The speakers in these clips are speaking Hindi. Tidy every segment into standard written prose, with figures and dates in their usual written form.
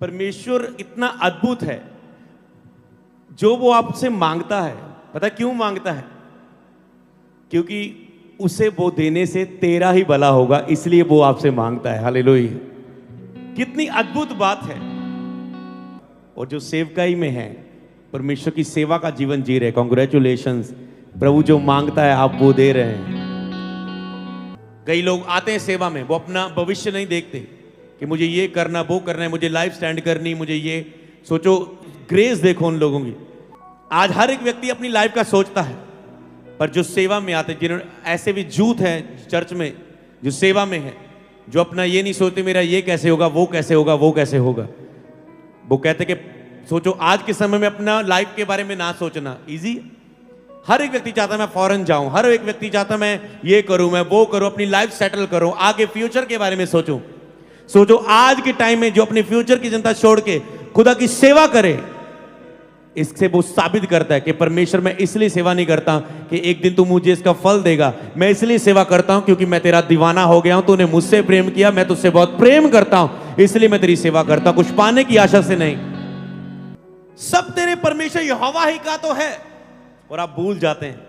परमेश्वर इतना अद्भुत है, जो वो आपसे मांगता है, पता क्यों मांगता है? क्योंकि उसे वो देने से तेरा ही भला होगा, इसलिए वो आपसे मांगता है। हालेलुया! कितनी अद्भुत बात है। और जो सेवकाई में है, परमेश्वर की सेवा का जीवन जी रहे, कॉन्ग्रेचुलेशंस। प्रभु जो मांगता है आप वो दे रहे हैं। कई लोग आते हैं सेवा में, वो अपना भविष्य नहीं देखते कि मुझे ये करना, वो करना है, मुझे लाइफ स्टैंड करनी, मुझे ये सोचो। ग्रेस देखो उन लोगों की। आज हर एक व्यक्ति अपनी लाइफ का सोचता है, पर जो सेवा में आते, जिन्होंने ऐसे भी जूथ हैं चर्च में जो सेवा में है, जो अपना ये नहीं सोचते मेरा ये कैसे होगा, वो कैसे होगा, वो कैसे होगा। वो कहते कि सोचो आज के समय में अपना लाइफ के बारे में ना सोचना इजी। हर एक व्यक्ति चाहता मैं फॉरेन जाऊं, हर एक व्यक्ति चाहता मैं ये करूं, मैं वो करूं, अपनी लाइफ सेटल करूं, आगे फ्यूचर के बारे में सोचूं। सोचो आज के टाइम में जो अपनी फ्यूचर की चिंता छोड़ के खुदा की सेवा करे, इससे वो साबित करता है कि परमेश्वर मैं इसलिए सेवा नहीं करता कि एक दिन तू मुझे इसका फल देगा, मैं इसलिए सेवा करता हूं क्योंकि मैं तेरा दीवाना हो गया हूं, तूने मुझसे प्रेम किया, मैं तुझसे बहुत प्रेम करता हूं, इसलिए मैं तेरी सेवा करता हूं, कुछ पाने की आशा से नहीं। सब तेरे परमेश्वर यहोवा ही का तो है, और आप भूल जाते हैं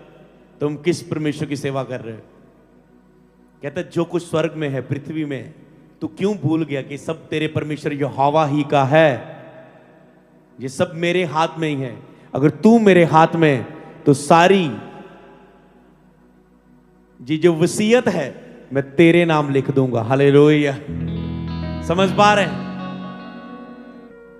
तुम किस परमेश्वर की सेवा कर रहे हो। कहते जो कुछ स्वर्ग में है, पृथ्वी में है, तू क्यों भूल गया कि सब तेरे परमेश्वर यहोवा ही का है? ये सब मेरे हाथ में ही है। अगर तू मेरे हाथ में, तो सारी जी जो वसीयत है मैं तेरे नाम लिख दूंगा। हालेलुया! समझ पा रहे हैं?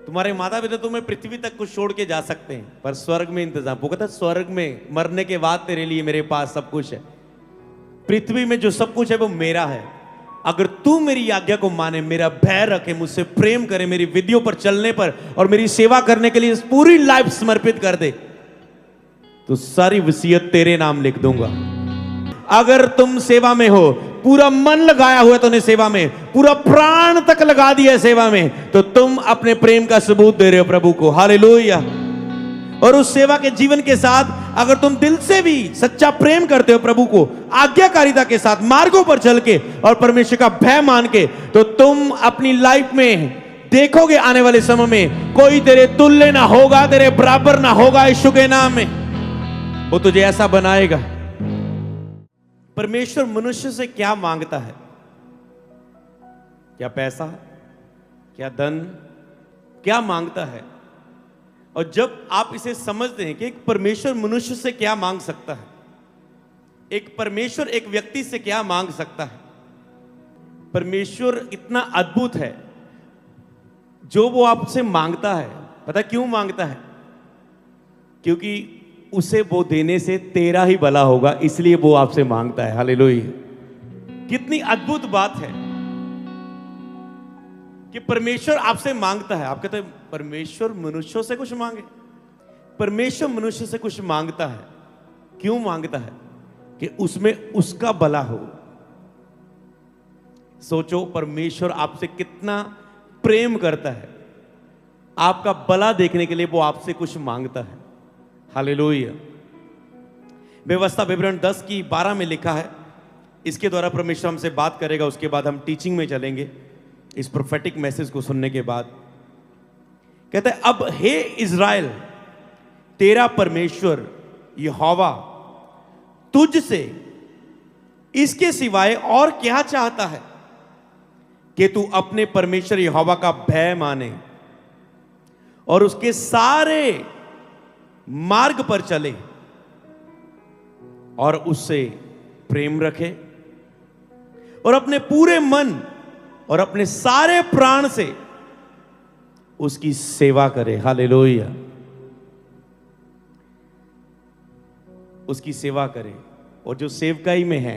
तुम्हारे माता पिता तुम्हें पृथ्वी तक कुछ छोड़ के जा सकते हैं, पर स्वर्ग में इंतजाम। वो कहता है स्वर्ग में मरने के बाद तेरे लिए मेरे पास सब कुछ है। पृथ्वी में जो सब कुछ है वो मेरा है। अगर तू मेरी आज्ञा को माने, मेरा भय रखे, मुझसे प्रेम करे, मेरी विधियों पर चलने पर और मेरी सेवा करने के लिए पूरी लाइफ समर्पित कर दे, तो सारी वसीयत तेरे नाम लिख दूंगा। अगर तुम सेवा में हो, पूरा मन लगाया हुआ तूने सेवा में, पूरा प्राण तक लगा दिया सेवा में, तो तुम अपने प्रेम का सबूत दे रहे हो प्रभु को। हालेलुया! और उस सेवा के जीवन के साथ अगर तुम दिल से भी सच्चा प्रेम करते हो प्रभु को, आज्ञाकारिता के साथ मार्गों पर चल के और परमेश्वर का भय मान के, तो तुम अपनी लाइफ में देखोगे आने वाले समय में कोई तेरे तुल्य ना होगा, तेरे बराबर ना होगा। यीशु के नाम में वो तुझे ऐसा बनाएगा। परमेश्वर मनुष्य से क्या मांगता है? क्या पैसा, क्या धन, क्या मांगता है? और जब आप इसे समझते हैं कि एक परमेश्वर मनुष्य से क्या मांग सकता है, एक परमेश्वर एक व्यक्ति से क्या मांग सकता है, परमेश्वर इतना अद्भुत है, जो वो आपसे मांगता है, पता क्यों मांगता है? क्योंकि उसे वो देने से तेरा ही भला होगा, इसलिए वो आपसे मांगता है। हालेलुया! कितनी अद्भुत बात है कि परमेश्वर आपसे मांगता है। आप कहते हैं परमेश्वर मनुष्यों से कुछ मांगे? परमेश्वर मनुष्य से कुछ मांगता है। क्यों मांगता है? कि उसमें उसका भला हो। सोचो परमेश्वर आपसे कितना प्रेम करता है, आपका भला देखने के लिए वो आपसे कुछ मांगता है। हालेलुया! व्यवस्था विवरण 10 की 12 में लिखा है। इसके द्वारा परमेश्वर हमसे बात करेगा, उसके बाद हम टीचिंग में चलेंगे। इस प्रोफेटिक मैसेज को सुनने के बाद कहता है, अब हे इज़राइल, तेरा परमेश्वर यहोवा तुझसे इसके सिवाय और क्या चाहता है कि तू अपने परमेश्वर यहोवा का भय माने और उसके सारे मार्ग पर चले और उससे प्रेम रखे और अपने पूरे मन और अपने सारे प्राण से उसकी सेवा करे। हालेलुया! उसकी सेवा करे। और जो सेवकाई में है,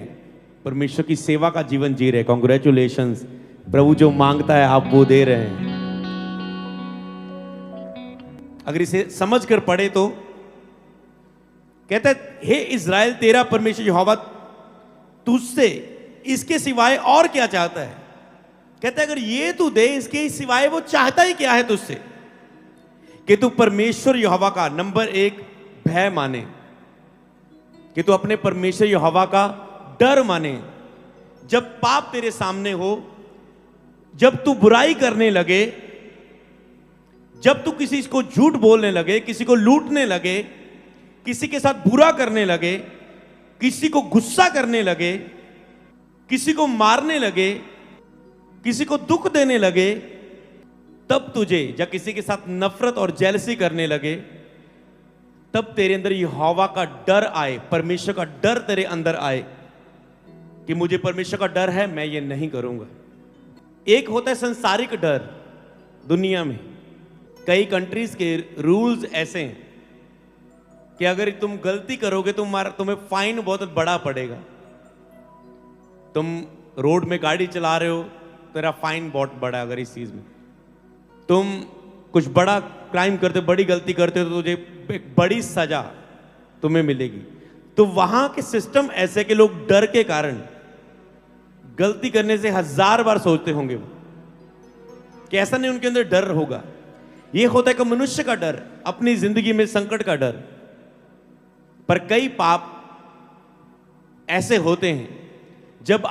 परमेश्वर की सेवा का जीवन जी रहे, कॉन्ग्रेचुलेशंस। प्रभु जो मांगता है आप वो दे रहे हैं। अगर इसे समझ कर पढ़े तो कहता है, हे इज़राइल, तेरा परमेश्वर यहोवा तुझसे इसके सिवाय और क्या चाहता है? कहता है अगर ये तू दे, इसके सिवाय वो चाहता ही क्या है तुझसे? कि तू परमेश्वर यहोवा का नंबर 1 भय माने, कि तू अपने परमेश्वर यहोवा का डर माने। जब पाप तेरे सामने हो, जब तू बुराई करने लगे, जब तू किसी को झूठ बोलने लगे, किसी को लूटने लगे, किसी के साथ बुरा करने लगे, किसी को गुस्सा करने लगे, किसी को मारने लगे, किसी को दुख देने लगे, तब तुझे, या किसी के साथ नफरत और जेलसी करने लगे, तब तेरे अंदर यहोवा का डर आए, परमेश्वर का डर तेरे अंदर आए कि मुझे परमेश्वर का डर है, मैं ये नहीं करूंगा। एक होता है संसारिक डर। दुनिया में कई कंट्रीज के रूल्स ऐसे हैं कि अगर तुम गलती करोगे तुम्हें फाइन बहुत बड़ा पड़ेगा। तुम रोड में गाड़ी चला रहे हो, तेरा फाइन बहुत बड़ा है। अगर इस चीज में तुम कुछ बड़ा क्राइम करते, बड़ी गलती करते हो, तो तुझे एक बड़ी सजा तुम्हें मिलेगी। तो वहां के सिस्टम ऐसे कि लोग डर के कारण गलती करने से 1000 बार सोचते होंगे वो, कि ऐसा नहीं उनके अंदर डर होगा। ये होता है कि मनुष्य का डर, अपनी जिंदगी में संकट का डर। पर कई पाप ऐसे होते हैं जब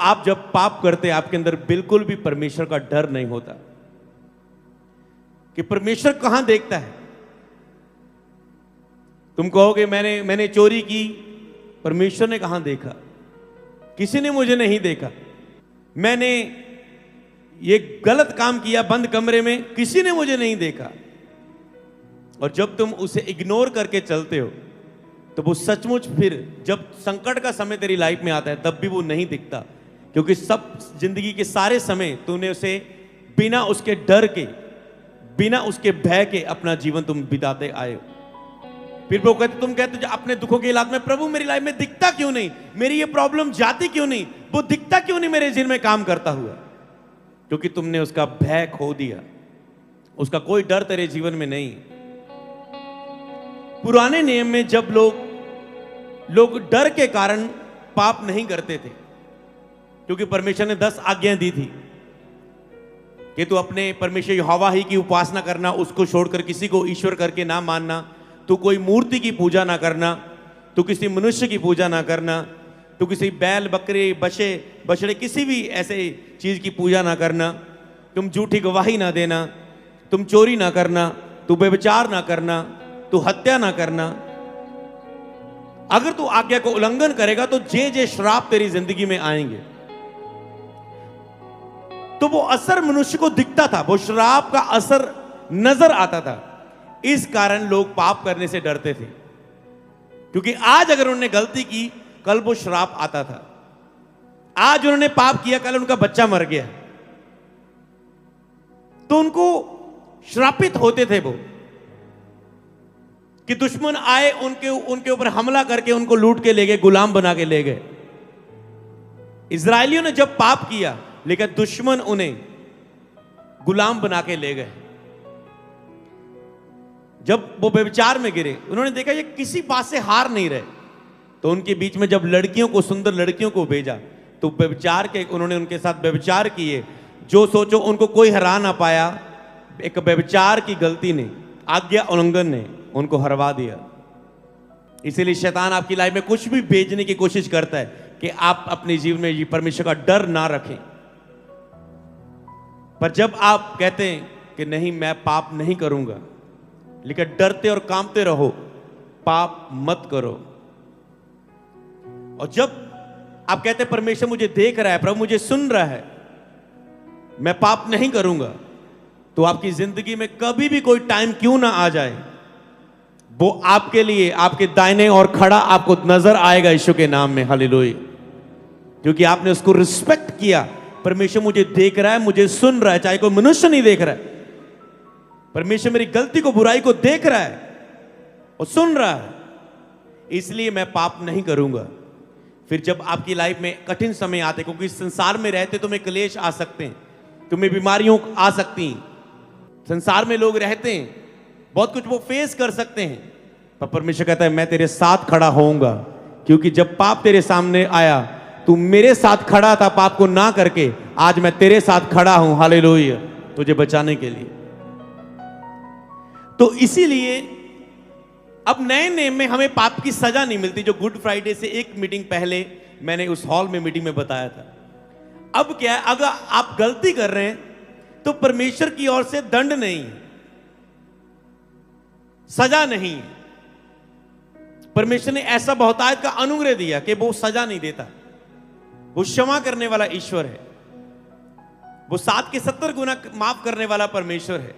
पाप करते हैं, आपके अंदर बिल्कुल भी परमेश्वर का डर नहीं होता कि परमेश्वर कहां देखता है। तुम कहोगे मैंने चोरी की, परमेश्वर ने कहां देखा? किसी ने मुझे नहीं देखा। मैंने ये गलत काम किया बंद कमरे में, किसी ने मुझे नहीं देखा। और जब तुम उसे इग्नोर करके चलते हो तो वो सचमुच फिर जब संकट का समय तेरी लाइफ में आता है तब भी वो नहीं दिखता, क्योंकि सब जिंदगी के सारे समय तूने उसे बिना उसके डर के, बिना उसके भय के अपना जीवन तुम बिताते आए हो। फिर वो तुम कहते अपने दुखों के इलाज में, प्रभु मेरी लाइफ में दिखता क्यों नहीं, मेरी ये प्रॉब्लम जाती क्यों नहीं, वो दिखता क्यों नहीं मेरे जीवन में काम करता हुआ? क्योंकि तुमने उसका भय खो दिया, उसका कोई डर तेरे जीवन में नहीं। पुराने नियम में जब लोग डर के कारण पाप नहीं करते थे, क्योंकि परमेश्वर ने 10 आज्ञाएं दी थी कि तू अपने परमेश्वर यहोवा ही की उपासना करना, उसको छोड़कर किसी को ईश्वर करके ना मानना, तू कोई मूर्ति की पूजा ना करना, तू किसी मनुष्य की पूजा ना करना, तू किसी बैल बकरे बछड़े किसी भी ऐसे चीज की पूजा ना करना, तुम झूठी गवाही ना देना, तुम चोरी ना करना, तू व्यभिचार ना करना, तू हत्या ना करना। अगर तू आज्ञा को उल्लंघन करेगा तो जे श्राप तेरी जिंदगी में आएंगे। तो वो असर मनुष्य को दिखता था, वो श्राप का असर नजर आता था। इस कारण लोग पाप करने से डरते थे, क्योंकि आज अगर उन्होंने गलती की, कल वो श्राप आता था। आज उन्होंने पाप किया, कल उनका बच्चा मर गया, तो उनको श्रापित होते थे वो, कि दुश्मन आए उनके ऊपर हमला करके उनको लूट के ले गए, गुलाम बना के ले गए। इजरायलियों ने जब पाप किया, लेकिन दुश्मन उन्हें गुलाम बना के ले गए। जब वो व्यभिचार में गिरे, उन्होंने देखा ये किसी बात से हार नहीं रहे, तो उनके बीच में जब लड़कियों को, सुंदर लड़कियों को भेजा, तो व्यभिचार के उन्होंने उनके साथ व्यभिचार किए। जो सोचो उनको कोई हरा ना पाया, एक व्यभिचार की गलती ने, आज्ञा उल्लंघन ने उनको हरवा दिया। इसीलिए शैतान आपकी लाइफ में कुछ भी भेजने की कोशिश करता है कि आप अपने जीवन में ये परमेश्वर का डर ना रखें। पर जब आप कहते हैं कि नहीं मैं पाप नहीं करूंगा, लेकिन डरते और कांपते रहो, पाप मत करो। और जब आप कहते हैं परमेश्वर मुझे देख रहा है, प्रभु मुझे सुन रहा है, मैं पाप नहीं करूंगा, तो आपकी जिंदगी में कभी भी कोई टाइम क्यों ना आ जाए, वो आपके लिए आपके दाहिने और खड़ा आपको नजर आएगा यीशु के नाम में। हालेलुया। क्योंकि आपने उसको रिस्पेक्ट किया, परमेश्वर मुझे देख रहा है, मुझे सुन रहा है, चाहे कोई मनुष्य नहीं देख रहा है, परमेश्वर मेरी गलती को, बुराई को देख रहा है और सुन रहा है, इसलिए मैं पाप नहीं करूंगा। फिर जब आपकी लाइफ में कठिन समय आते, क्योंकि इस संसार में रहते तुम्हें क्लेश आ सकते हैं, तुम्हें बीमारियों आ सकती हैं, संसार में लोग रहते हैं, बहुत कुछ वो फेस कर सकते हैं, पर परमेश्वर कहता है मैं तेरे साथ खड़ा होऊंगा। क्योंकि जब पाप तेरे सामने आया, तू मेरे साथ खड़ा था पाप को ना करके, आज मैं तेरे साथ खड़ा हूं, हालेलुया, तुझे बचाने के लिए। तो इसीलिए अब नए नियम में हमें पाप की सजा नहीं मिलती, जो गुड फ्राइडे से एक मीटिंग पहले मैंने उस हॉल में मीटिंग में बताया था। अब क्या है, अगर आप गलती कर रहे हैं तो परमेश्वर की ओर से दंड नहीं, सजा नहीं है। परमेश्वर ने ऐसा बहुतायत का अनुग्रह दिया कि वो सजा नहीं देता, वो क्षमा करने वाला ईश्वर है, वो 7 के 70 गुना माफ करने वाला परमेश्वर है।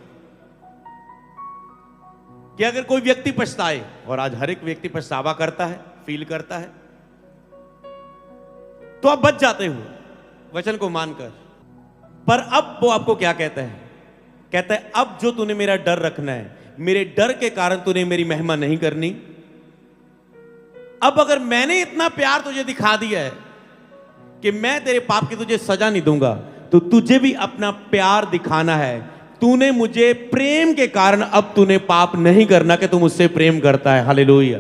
कि अगर कोई व्यक्ति पछताए, और आज हर एक व्यक्ति पछतावा करता है, फील करता है, तो आप बच जाते हो वचन को मानकर। पर अब वो आपको क्या कहता है? कहता है अब जो तूने मेरा डर रखना है, मेरे डर के कारण तूने मेरी महिमा नहीं करनी। अब अगर मैंने इतना प्यार तुझे दिखा दिया है कि मैं तेरे पाप की तुझे सजा नहीं दूंगा, तो तुझे भी अपना प्यार दिखाना है। तूने मुझे प्रेम के कारण अब तूने पाप नहीं करना कि तू मुझसे प्रेम करता है। हालेलुया।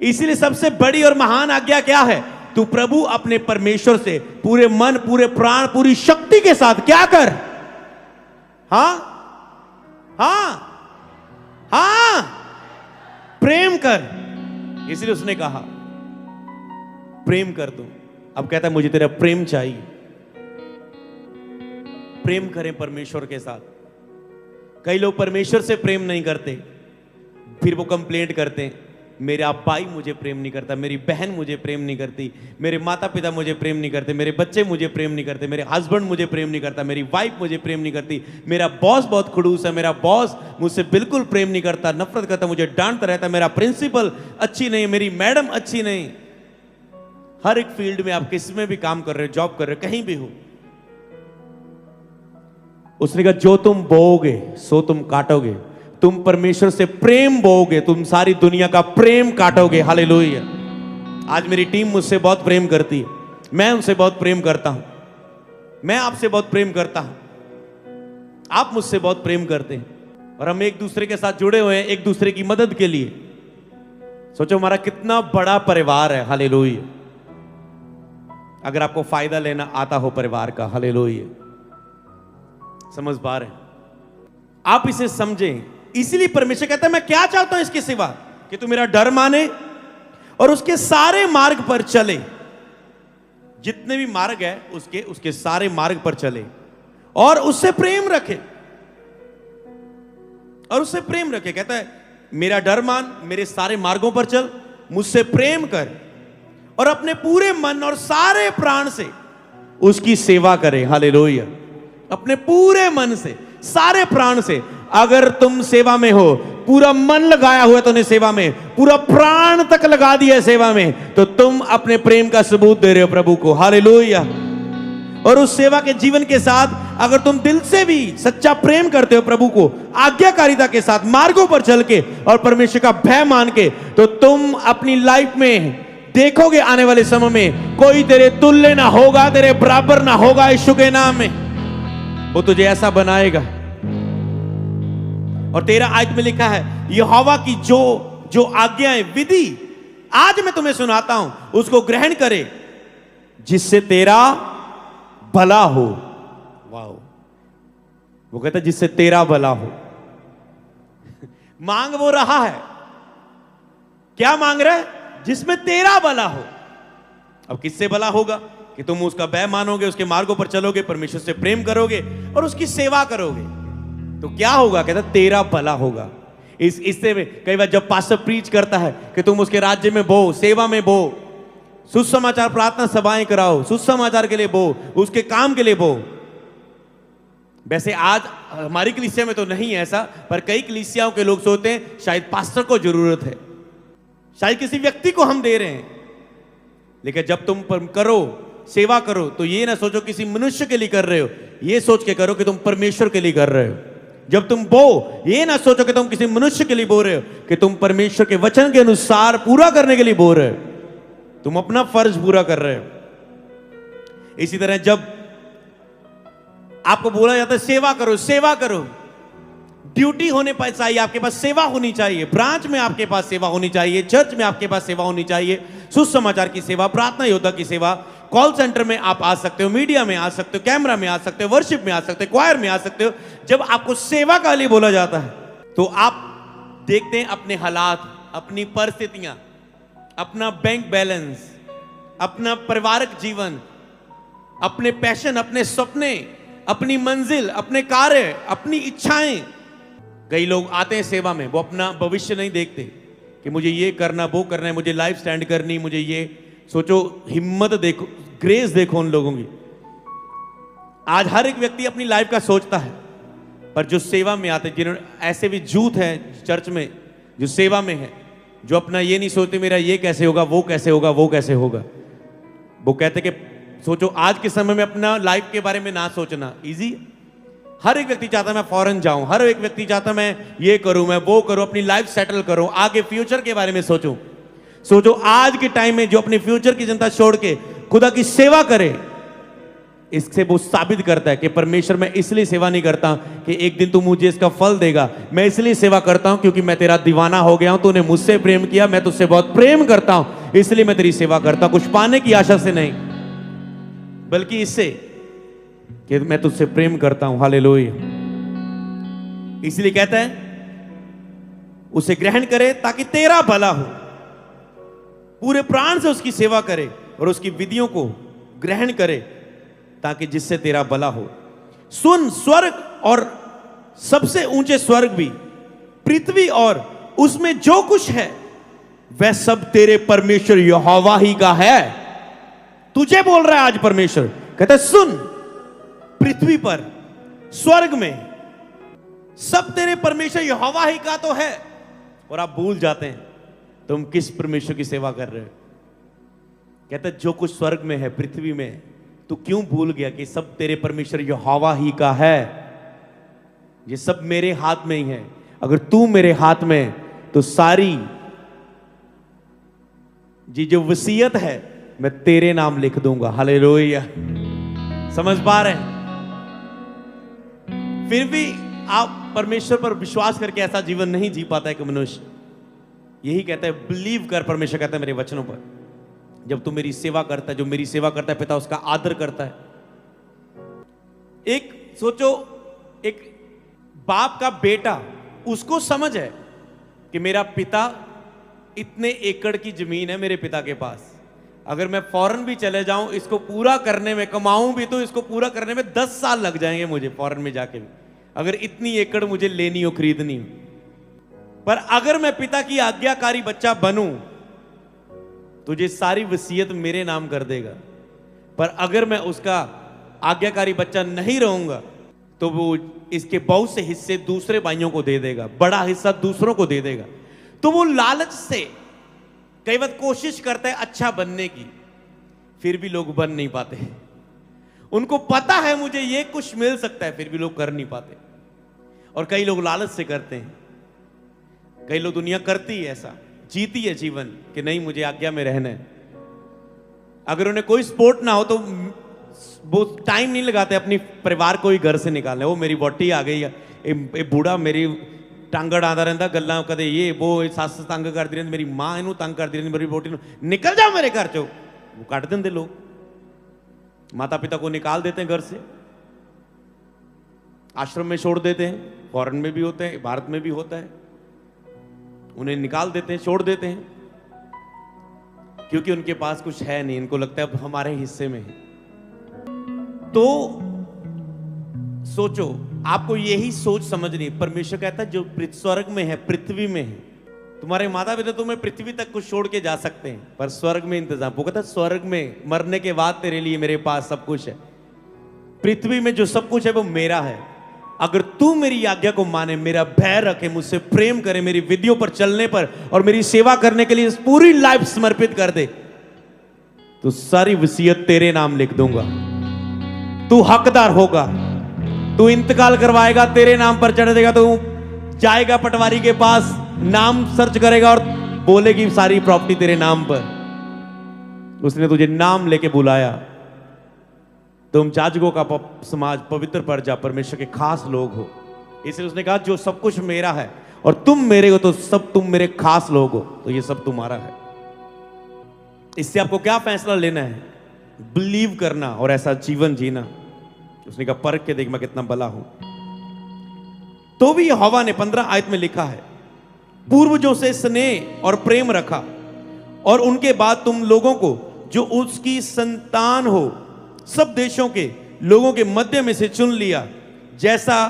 इसलिए सबसे बड़ी और महान आज्ञा क्या है? तू प्रभु अपने परमेश्वर से पूरे मन, पूरे प्राण, पूरी शक्ति के साथ क्या कर? हां प्रेम कर। इसलिए उसने कहा प्रेम कर दूं। अब कहता है मुझे तेरा प्रेम चाहिए। प्रेम करें परमेश्वर के साथ। कई लोग परमेश्वर से प्रेम नहीं करते, फिर वो कंप्लेंट करते हैं मेरा भाई मुझे प्रेम नहीं करता, मेरी बहन मुझे प्रेम नहीं करती, मेरे माता पिता मुझे प्रेम नहीं करते, मेरे बच्चे मुझे प्रेम नहीं करते, मेरे हस्बैंड मुझे प्रेम नहीं करता, मेरी वाइफ मुझे प्रेम नहीं करती, मेरा बॉस बहुत खड़ूस है, मेरा बॉस मुझसे बिल्कुल प्रेम नहीं करता, नफरत करता, मुझे डांटता रहता, मेरा प्रिंसिपल अच्छी नहीं, मेरी मैडम अच्छी नहीं। हर एक फील्ड में आप किसी में भी काम कर रहे हो, जॉब कर रहे हो, कहीं भी हो, उसने कहा जो तुम बोओगे सो तुम काटोगे। तुम परमेश्वर से प्रेम बोओगे, तुम सारी दुनिया का प्रेम काटोगे। हालेलुया। आज मेरी टीम मुझसे बहुत प्रेम करती है, मैं उनसे बहुत प्रेम करता हूं, मैं आपसे बहुत प्रेम करता हूं, आप मुझसे बहुत प्रेम करते हैं, और हम एक दूसरे के साथ जुड़े हुए हैं एक दूसरे की मदद के लिए। सोचो हमारा कितना बड़ा परिवार है। हालेलुया। अगर आपको फायदा लेना आता हो परिवार का, हालेलुया, समझ पा रहे हैं आप, इसे समझें। इसीलिए परमेश्वर कहता है मैं क्या चाहता हूं इसके सिवा कि तू मेरा डर माने और उसके सारे मार्ग पर चले। जितने भी मार्ग है उसके सारे मार्ग पर चले और उससे प्रेम रखे, और उससे प्रेम रखे। कहता है मेरा डर मान, मेरे सारे मार्गों पर चल, मुझसे प्रेम कर और अपने पूरे मन और सारे प्राण से उसकी सेवा करे। हालेलुया। अपने पूरे मन से, सारे प्राण से। अगर तुम सेवा में हो, पूरा मन लगाया हुआ तो नहीं सेवा में, पूरा प्राण तक लगा दिया सेवा में, तो तुम अपने प्रेम का सबूत दे रहे हो प्रभु को। हालेलुया। और उस सेवा के जीवन के साथ अगर तुम दिल से भी सच्चा प्रेम करते हो प्रभु को, आज्ञाकारिता के साथ मार्गों पर चल के और परमेश्वर का भय मान के, तो तुम अपनी लाइफ में देखोगे आने वाले समय में कोई तेरे तुल्य ना होगा, तेरे बराबर ना होगा। यीशु के नाम में वो तुझे ऐसा बनाएगा। और 13 आयत में लिखा है यहोवा की जो आज्ञाएं, विधि आज मैं तुम्हें सुनाता हूं, उसको ग्रहण करे जिससे तेरा भला हो। वाह। वो कहता है जिससे तेरा भला हो। मांग वो रहा है, क्या मांग रहा है? जिसमें तेरा भला हो। अब किससे भला होगा? कि तुम उसका भय मानोगे, उसके मार्गों पर चलोगे, परमेश्वर से प्रेम करोगे और उसकी सेवा करोगे, तो क्या होगा? कहता तेरा भला होगा। इससे कई बार जब पास्टर प्रीच करता है कि तुम उसके राज्य में बो, सेवा में बो, सुसमाचार प्रार्थना सभाएं कराओ, सुसमाचार के लिए बो, उसके काम के लिए बो। वैसे आज हमारी कलीसिया में तो नहीं है ऐसा, पर कई कलीसियाओं के लोग सोचते हैं शायद पास्टर को जरूरत है, शायद किसी व्यक्ति को हम दे रहे हैं। लेकिन जब तुम करो, सेवा करो, तो ये ना सोचो किसी मनुष्य के लिए कर रहे हो, ये सोच के करो कि तुम परमेश्वर के लिए कर रहे हो। जब तुम बो, ये ना सोचो कि तुम किसी मनुष्य के लिए बो रहे हो, कि तुम परमेश्वर के वचन के अनुसार पूरा करने के लिए बो रहे हो, तुम अपना फर्ज पूरा कर रहे हो। इसी तरह जब आपको बोला जाता है सेवा करो, सेवा करो, ड्यूटी होने पर चाहिए, आपके पास सेवा होनी चाहिए, ब्रांच में आपके पास सेवा होनी चाहिए, चर्च में आपके पास सेवा होनी चाहिए, सुसमाचार की सेवा, प्रार्थना योद्धा की सेवा, कॉल सेंटर में आप आ सकते हो, मीडिया में आ सकते हो, कैमरा में आ सकते हो, वर्शिप में आ सकते हो, क्वायर में आ सकते हो। जब आपको सेवा का लिए बोला जाता है तो आप देखते हैं अपने हालात, अपनी परिस्थितियां, अपना बैंक बैलेंस, अपना पारिवारिक जीवन, अपने पैशन, अपने सपने, अपनी मंजिल, अपने कार्य, अपनी इच्छाएं, कई लोग आते हैं सेवा में, वो अपना भविष्य नहीं देखते कि मुझे ये करना, वो करना है, मुझे लाइफ स्टैंड करनी, मुझे ये। सोचो, हिम्मत देखो, ग्रेस देखो उन लोगों की। आज हर एक व्यक्ति अपनी लाइफ का सोचता है, पर जो सेवा में आते, जिन्होंने, ऐसे भी जूथ हैं चर्च में जो सेवा में है, जो अपना ये नहीं सोचते मेरा ये कैसे होगा, वो कैसे होगा, वो कैसे होगा। वो कहते कि सोचो, आज के समय में अपना लाइफ के बारे में ना सोचना इजी। हर एक व्यक्ति चाहता है मैं फॉरेन जाऊं, हर एक व्यक्ति चाहता है मैं ये करूं, मैं वो करूं, अपनी लाइफ सेटल करूं, आगे फ्यूचर के बारे में सोचूं। सोचो, आज के टाइम में जो अपनी फ्यूचर की चिंता छोड़ के खुदा की सेवा करे, इससे वो साबित करता है कि परमेश्वर, मैं इसलिए सेवा नहीं करता कि एक दिन तू मुझे इसका फल देगा, मैं इसलिए सेवा करता हूं क्योंकि मैं तेरा दीवाना हो गया हूं, तूने मुझसे प्रेम किया, मैं तुझसे बहुत प्रेम करता हूं, इसलिए मैं तेरी सेवा करता हूं। कुछ पाने की आशा से नहीं, बल्कि इससे कि मैं तुझसे प्रेम करता हूं। हालेलुया। इसलिए कहता है उसे ग्रहण करे ताकि तेरा भला हो, पूरे प्राण से उसकी सेवा करे और उसकी विधियों को ग्रहण करे ताकि जिससे तेरा भला हो। सुन, स्वर्ग और सबसे ऊंचे स्वर्ग भी, पृथ्वी और उसमें जो कुछ है, वह सब तेरे परमेश्वर यहोवा ही का है। तुझे बोल रहा है आज परमेश्वर, कहता है सुन, पृथ्वी पर, स्वर्ग में सब तेरे परमेश्वर यहोवा ही का तो है। और आप भूल जाते हैं तुम किस परमेश्वर की सेवा कर रहे हो। कहता है जो कुछ स्वर्ग में है, पृथ्वी में, तू क्यों भूल गया कि सब तेरे परमेश्वर यहोवा ही का है। ये सब मेरे हाथ में ही है। अगर तू मेरे हाथ में, तो सारी जी जो वसीयत है मैं तेरे नाम लिख दूंगा। हालेलुया। समझ पा रहे हैं? फिर भी आप परमेश्वर पर विश्वास करके ऐसा जीवन नहीं जी पाता है कि मनुष्य। यही कहता है, बिलीव कर, परमेश्वर कहता है मेरे वचनों पर। जब तू मेरी सेवा करता है, जो मेरी सेवा करता है पिता उसका आदर करता है। एक सोचो, एक बाप का बेटा, उसको समझ है कि मेरा पिता, इतने एकड़ की जमीन है मेरे पिता के पास, अगर मैं फॉरेन भी चले जाऊं, इसको पूरा करने में, कमाऊं भी तो इसको पूरा करने में 10 साल लग जाएंगे मुझे फॉरेन में जाके भी, अगर इतनी एकड़ मुझे लेनी हो, खरीदनी हो। पर अगर मैं पिता की आज्ञाकारी बच्चा बनूं, तुझे सारी वसीयत मेरे नाम कर देगा। पर अगर मैं उसका आज्ञाकारी बच्चा नहीं रहूंगा, तो वो इसके बहुत से हिस्से दूसरे भाइयों को दे देगा, बड़ा हिस्सा दूसरों को दे देगा। तो वो लालच से कई बार कोशिश करता है अच्छा बनने की, फिर भी लोग बन नहीं पाते। उनको पता है मुझे ये कुछ मिल सकता है, फिर भी लोग कर नहीं पाते। और कई लोग लालच से करते हैं, कई लोग, दुनिया करती है ऐसा, जीती है जीवन कि नहीं मुझे आज्ञा में रहना है। अगर उन्हें कोई सपोर्ट ना हो तो वो टाइम नहीं लगाते अपनी परिवार को ही घर से निकालने। वो मेरी वोटी आ गई, ये बूढ़ा मेरी टांगा डांदा रहता, गल्ला कदे ये वो, सस तंग करती रहती, मेरी मां इनू तंग करती रहती, मेरी वोटी, निकल जाओ मेरे घर चो। वो कट देंगे लोग, माता पिता को निकाल देते हैं घर से, आश्रम में छोड़ देते हैं। फॉरेन में भी होते हैं, भारत में भी होता है, उन्हें निकाल देते हैं, छोड़ देते हैं, क्योंकि उनके पास कुछ है नहीं। इनको लगता है अब हमारे हिस्से में है। तो सोचो, आपको यही सोच समझनी। परमेश्वर कहता है जो स्वर्ग में है, पृथ्वी में है, तुम्हारे माता पिता तुम्हें पृथ्वी तक कुछ छोड़ के जा सकते हैं, पर स्वर्ग में इंतजाम। वो कहता है स्वर्ग में मरने के बाद तेरे लिए मेरे पास सब कुछ है। पृथ्वी में जो सब कुछ है वो मेरा है। अगर तू मेरी आज्ञा को माने, मेरा भय रखे, मुझसे प्रेम करे, मेरी विधियों पर चलने पर और मेरी सेवा करने के लिए पूरी लाइफ समर्पित कर दे, तो सारी वसीयत तेरे नाम लिख दूंगा। तू हकदार होगा, तू इंतकाल करवाएगा, तेरे नाम पर चढ़ देगा, तो जाएगा पटवारी के पास, नाम सर्च करेगा और बोलेगी सारी प्रॉपर्टी तेरे नाम पर। उसने तुझे नाम लेके बुलाया। तुम जाजकों का समाज, पवित्र प्रजा, परमेश्वर के खास लोग हो। इसलिए उसने कहा जो सब कुछ मेरा है और तुम मेरे हो, तो सब तुम मेरे खास लोग हो, तो ये सब तुम्हारा है। इससे आपको क्या फैसला लेना है? बिलीव करना और ऐसा जीवन जीना। उसने कहा परख के देख मैं कितना भला हूं। तो भी यहोवा ने 15 आयत में लिखा है, पूर्वजों से स्नेह और प्रेम रखा, और उनके बाद तुम लोगों को जो उसकी संतान हो, सब देशों के लोगों के मध्य में से चुन लिया, जैसा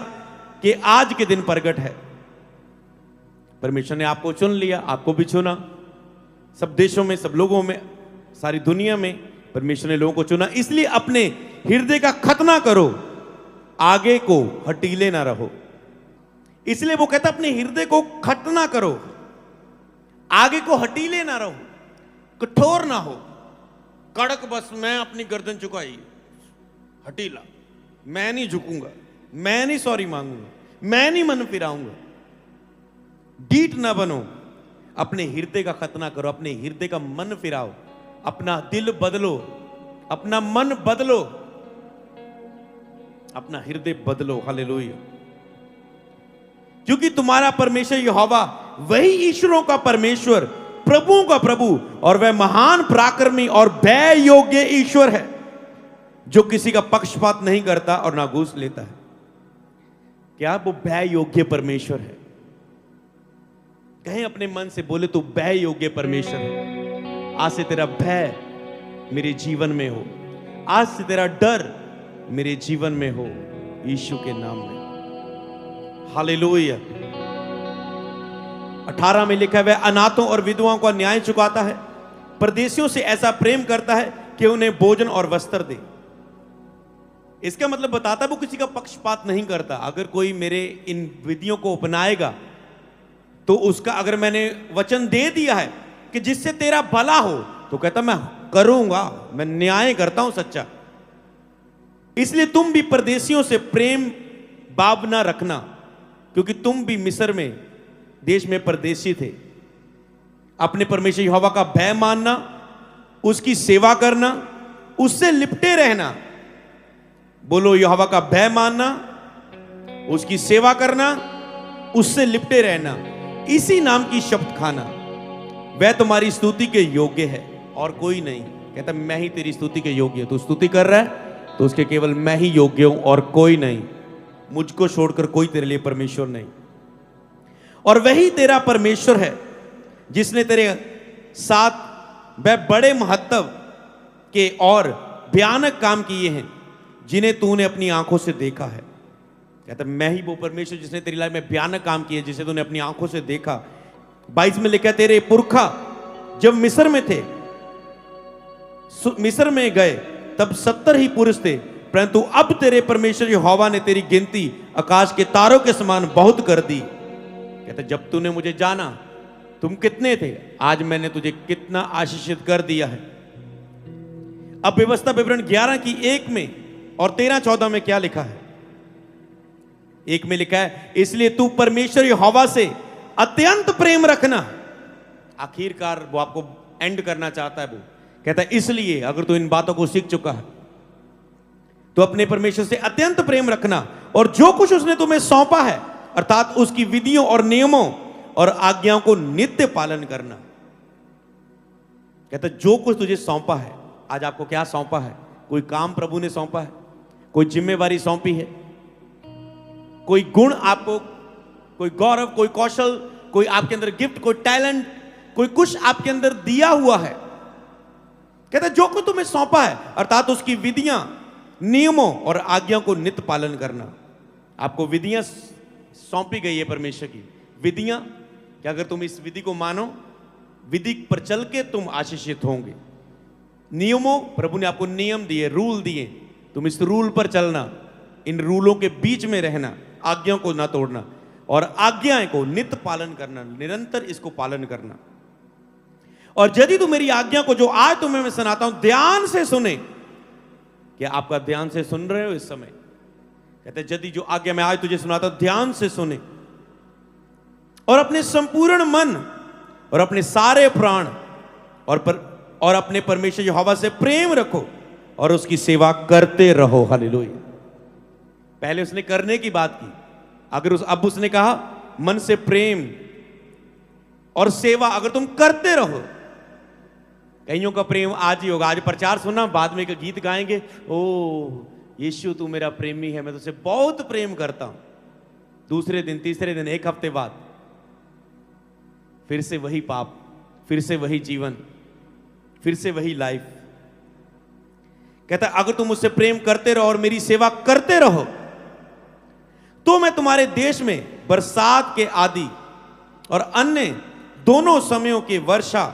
कि आज के दिन प्रगट है। परमेश्वर ने आपको चुन लिया, आपको भी चुना, सब देशों में, सब लोगों में, सारी दुनिया में परमेश्वर ने लोगों को चुना। इसलिए अपने हृदय का खतना करो, आगे को हटीले ना रहो। इसलिए वो कहता अपने हृदय को खतना करो, आगे को हटीले ना रहो, कठोर ना हो, कड़क बस मैं अपनी गर्दन झुकाई, हटीला, मैं नहीं झुकूंगा, मैं नहीं सॉरी मांगूंगा, मैं नहीं मन फिराऊंगा। डीठ ना बनो, अपने हृदय का खतना करो, अपने हृदय का मन फिराओ, अपना दिल बदलो, अपना मन बदलो, अपना हृदय बदलो। हालेलुया। क्योंकि तुम्हारा परमेश्वर यहोवा वही ईश्वरों का परमेश्वर, प्रभुओं का प्रभु और वह महान पराक्रमी और भय योग्य ईश्वर है, जो किसी का पक्षपात नहीं करता और ना घूस लेता है। क्या वो भय योग्य परमेश्वर है? कहें अपने मन से, बोले तो भय योग्य परमेश्वर है। आज से तेरा भय मेरे जीवन में हो, आज से तेरा डर मेरे जीवन में हो, यीशु के नाम में। हालेलुया। 18 में लिखा है, वह अनाथों और विधवाओं का न्याय चुकाता है, परदेशियों से ऐसा प्रेम करता है कि उन्हें भोजन और वस्त्र दे। इसका मतलब बताता है वो किसी का पक्षपात नहीं करता। अगर कोई मेरे इन विधियों को अपनाएगा तो उसका, अगर मैंने वचन दे दिया है कि जिससे तेरा भला हो, तो कहता मैं करूंगा, मैं न्याय करता हूं सच्चा। इसलिए तुम भी परदेशियों से प्रेम भाव ना रखना, क्योंकि तुम भी मिस्र में देश में परदेशी थे। अपने परमेश्वर यहोवा का भय मानना, उसकी सेवा करना, उससे लिपटे रहना। बोलो, यहोवा का भय मानना, उसकी सेवा करना, उससे लिपटे रहना, इसी नाम की शपथ खाना, वह तुम्हारी स्तुति के योग्य है और कोई नहीं। कहता मैं ही तेरी स्तुति के योग्य हूं। तू स्तुति कर रहा है तो उसके केवल मैं ही योग्य हूं और कोई नहीं। मुझको छोड़कर कोई तेरे लिए परमेश्वर नहीं। और वही तेरा परमेश्वर है जिसने तेरे साथ वह बड़े महत्व के और भयानक काम किए हैं, जिन्हें तूने अपनी आंखों से देखा है। कहता मैं ही वो परमेश्वर जिसने तेरी लाइफ में भयानक काम किए, जिसे तूने अपनी आंखों से देखा। 22 में लिखा, तेरे पुरखा जब मिस्र में थे, मिस्र में गए, तब 70 ही पुरुष थे, परंतु अब तेरे परमेश्वर यहोवा ने तेरी गिनती आकाश के तारों के समान बहुत कर दी। कहता जब तूने मुझे जाना तुम कितने थे, आज मैंने तुझे कितना आशीषित कर दिया है। अब व्यवस्था विवरण 11 की 1 में और 13-14 में क्या लिखा है? 1 में लिखा है, इसलिए तू परमेश्वर यहोवा से अत्यंत प्रेम रखना। आखिरकार वो आपको एंड करना चाहता है। वो कहता है इसलिए अगर तू इन बातों को सीख चुका है तो अपने परमेश्वर से अत्यंत प्रेम रखना, और जो कुछ उसने तुम्हें सौंपा है अर्थात उसकी विधियों और नियमों और आज्ञाओं को नित्य पालन करना। कहता जो कुछ तुझे सौंपा है, आज आपको क्या सौंपा है? कोई काम प्रभु ने सौंपा है, कोई जिम्मेवारी सौंपी है, कोई गुण आपको, कोई गौरव, कोई कौशल, कोई आपके अंदर गिफ्ट, कोई टैलेंट, कोई कुछ आपके अंदर दिया हुआ है। कहता जो कुछ तुम्हें सौंपा है अर्थात उसकी विधियां, नियमों और आज्ञाओं को नित्य पालन करना। आपको विधियां सौंपी गई है परमेश्वर की विधियां, कि अगर तुम इस विधि को मानो, विधि पर चल के तुम आशीषित होंगे। नियमों, प्रभु ने आपको नियम दिए, रूल दिए, तुम इस रूल पर चलना, इन रूलों के बीच में रहना, आज्ञाओं को ना तोड़ना, और आज्ञाएं को नित्य पालन करना, निरंतर इसको पालन करना। और यदि तू मेरी आज्ञा को जो आज तुम्हें मैं सुनाता हूं ध्यान से सुने, क्या आपका ध्यान से सुन रहे हो इस समय? कहते यदि जो आज्ञा मैं आज तुझे सुनाता हूं ध्यान से सुने, और अपने संपूर्ण मन और अपने सारे प्राण और अपने परमेश्वर यहोवा से प्रेम रखो और उसकी सेवा करते रहो। हालेलुया। पहले उसने करने की बात की, अब उसने कहा मन से प्रेम और सेवा अगर तुम करते रहो। कईयों का प्रेम आज ही होगा, आज प्रचार सुना, बाद में एक गीत गाएंगे, ओ यीशु तू मेरा प्रेमी है, मैं तुझसे बहुत प्रेम करता हूं। दूसरे दिन, तीसरे दिन, एक हफ्ते बाद फिर से वही पाप, फिर से वही जीवन, फिर से वही लाइफ। कहता अगर तुम मुझसे प्रेम करते रहो और मेरी सेवा करते रहो, तो मैं तुम्हारे देश में बरसात के आदि और अन्य दोनों समयों की वर्षा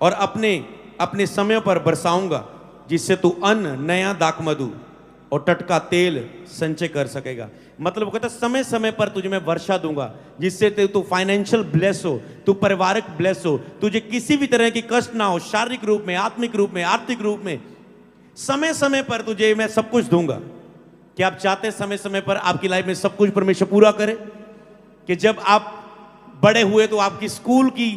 और अपने अपने समय पर बरसाऊंगा, जिससे तू अन्न, नया दाखमधु और टटका तेल संचय कर सकेगा। मतलब वो कहता समय समय पर तुझे मैं वर्षा दूंगा, जिससे तू फाइनेंशियल ब्लेस हो, तू पारिवारिक ब्लेस हो, तुझे किसी भी तरह की कष्ट ना हो, शारीरिक रूप में, आत्मिक रूप में, आर्थिक रूप में। समय समय पर तुझे मैं सब कुछ दूंगा। क्या आप चाहते हैं समय समय पर आपकी लाइफ में सब कुछ परमेश्वर पूरा करे? कि जब आप बड़े हुए तो आपकी स्कूल की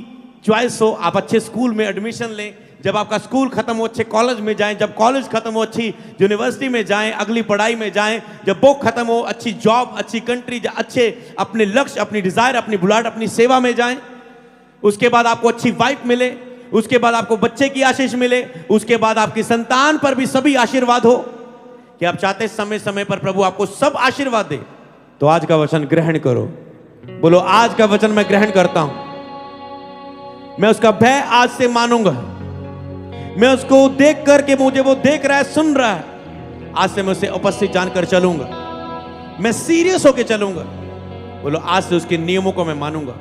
चॉइस हो, आप अच्छे स्कूल में एडमिशन लें, जब आपका स्कूल खत्म हो अच्छे कॉलेज में जाएं, जब कॉलेज खत्म हो अच्छी यूनिवर्सिटी में जाएं, अगली पढ़ाई में जाएं, जब वो खत्म हो अच्छी जॉब, अच्छी कंट्री, अच्छे अपने लक्ष्य, अपनी डिजायर, अपनी बुलाहट, अपनी सेवा में जाएं। उसके बाद आपको अच्छी वाइफ मिले, उसके बाद आपको बच्चे की आशीष मिले, उसके बाद आपकी संतान पर भी सभी आशीर्वाद हो। कि आप चाहते समय समय पर प्रभु आपको सब आशीर्वाद दे, तो आज का वचन ग्रहण करो। बोलो, आज का वचन मैं ग्रहण करता हूं। मैं उसका भय आज से मानूंगा। मैं उसको देख करके, मुझे वो देख रहा है, सुन रहा है, आज से मैं उसे उपस्थित जानकर चलूंगा। मैं सीरियस होकर चलूंगा। बोलो, आज से उसके नियमों को मैं मानूंगा,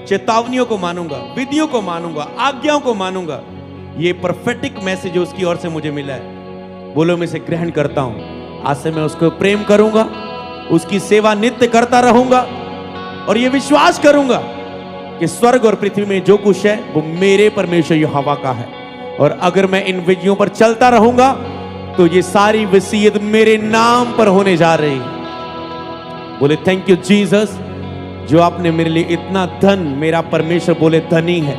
चेतावनियों को मानूंगा, विधियों को मानूंगा, आज्ञाओं को मानूंगा। ये प्रोफेटिक मैसेज उसकी ओर से मुझे मिला है। बोलो, मैं इसे ग्रहण करता हूं। आज से मैं उसको प्रेम करूंगा, उसकी सेवा नित्य करता रहूंगा और ये विश्वास करूंगा कि स्वर्ग और पृथ्वी में जो कुछ है वो मेरे परमेश्वर यहोवा का है। और अगर मैं इन विधियों पर चलता रहूंगा तो ये सारी वसीयत मेरे नाम पर होने जा रही। बोले, थैंक यू जीसस, जो आपने मेरे लिए इतना धन, मेरा परमेश्वर बोले धनी है।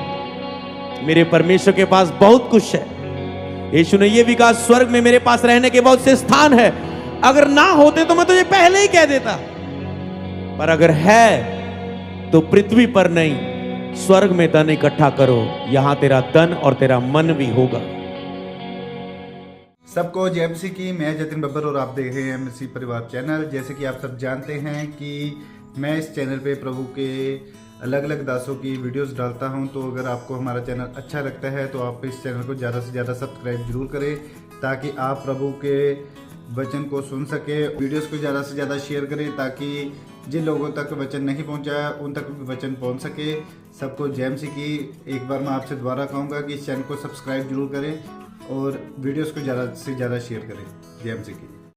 मेरे परमेश्वर के पास बहुत कुछ है। यीशु ने यह भी कहा, स्वर्ग में मेरे पास रहने के बहुत से स्थान है, अगर ना होते तो मैं तुझे पहले ही कह देता, पर अगर है तो पृथ्वी पर नहीं, स्वर्ग में धन इकट्ठा करो, यहां तेरा धन और तेरा मन भी होगा। सबको जय मसीह की। मैं जतिन बब्बर और आप देख रहे हैं मसीह परिवार चैनल। जैसे कि आप सब जानते हैं कि मैं इस चैनल पे प्रभु के अलग अलग दासों की वीडियोस डालता हूं, तो अगर आपको हमारा चैनल अच्छा लगता है तो आप इस चैनल को ज़्यादा से ज़्यादा सब्सक्राइब जरूर करें, ताकि आप प्रभु के वचन को सुन सके। वीडियोस को ज़्यादा से ज़्यादा शेयर करें, ताकि जिन लोगों तक वचन नहीं पहुंचा उन तक भी वचन पहुंच सके। सबको जय मसीह की। एक बार मैं आपसे दोबारा कहूँगा कि इस चैनल को सब्सक्राइब जरूर करें और वीडियोस को ज़्यादा से ज़्यादा शेयर करें। जय मसीह की।